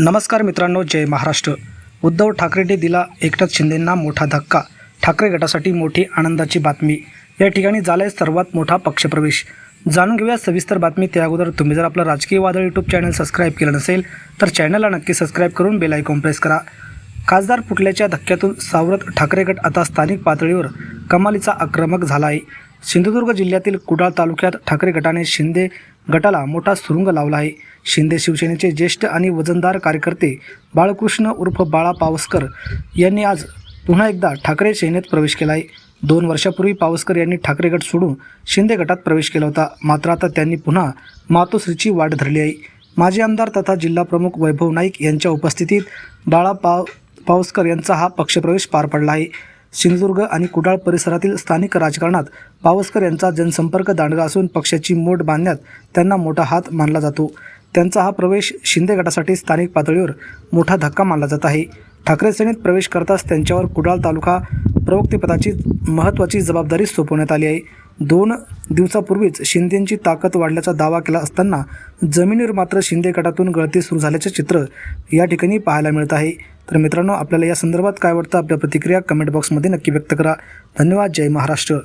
नमस्कार मित्रांनो, जय महाराष्ट्र। उद्धव ठाकरेंनी दिला एकनाथ शिंदेंना मोठा धक्का। ठाकरे गटासाठी मोठी आनंदाची बातमी। या ठिकाणी झालाय सर्वात मोठा पक्षप्रवेश। जाणून घेऊया सविस्तर बातमी। त्या अगोदर तुम्ही जर आपलं राजकीय वादळ यूट्यूब चॅनल सबस्क्राईब केलं नसेल तर चॅनलला नक्की सबस्क्राईब करून बेल आयकॉन प्रेस करा। खासदार फुटल्याच्या धक्क्यातून सावरत ठाकरे गट आता स्थानिक पातळीवर कमालीचा आक्रमक झाला आहे। सिंधुदुर्ग जिल्ह्यातील कुडाळ तालुक्यात ठाकरे गटाने शिंदे गटाला मोठा सुरुंग लावला आहे। शिंदे शिवसेनेचे ज्येष्ठ आणि वजनदार कार्यकर्ते बाळकृष्ण उर्फ बाळा पावसकर यांनी आज पुन्हा एकदा ठाकरे सेनेत प्रवेश केला आहे। 2 वर्षापूर्वी पावसकर यांनी ठाकरे गट सोडून शिंदे गटात प्रवेश केला होता, मात्र आता त्यांनी पुन्हा मातोश्रीची वाट धरली आहे। माजी आमदार तथा जिल्हा प्रमुख वैभव नाईक यांच्या उपस्थितीत बाळा पावसकर यांचा हा पक्षप्रवेश पार पडला आहे। सिंधुदुर्ग आणि कुडाळ परिसरातील स्थानिक राजकारणात पावसकर यांचा जनसंपर्क दांडगा असून पक्षाची मोड बांधण्यात त्यांना मोठा हात मानला जातो। त्यांचा हा प्रवेश शिंदे गटासाठी स्थानिक पातळीवर मोठा धक्का मानला जात आहे। ठाकरे सेनेत प्रवेश करताच त्यांच्यावर कुडाळ तालुका प्रवक्तेपदाची महत्त्वाची जबाबदारी सोपवण्यात आली आहे। 2 दिवसापूर्वीच शिंदेंची ताकद वाढल्याचा दावा केला असताना जमिनीवर मात्र शिंदे गटातून गळती सुरू झाल्याचे चित्र या ठिकाणी पाहायला मिळत आहे। तर मित्रांनो, आपल्याला या संदर्भात काय वाटतं? आपल्या प्रतिक्रिया कमेंट बॉक्समध्ये नक्की व्यक्त करा। धन्यवाद। जय महाराष्ट्र।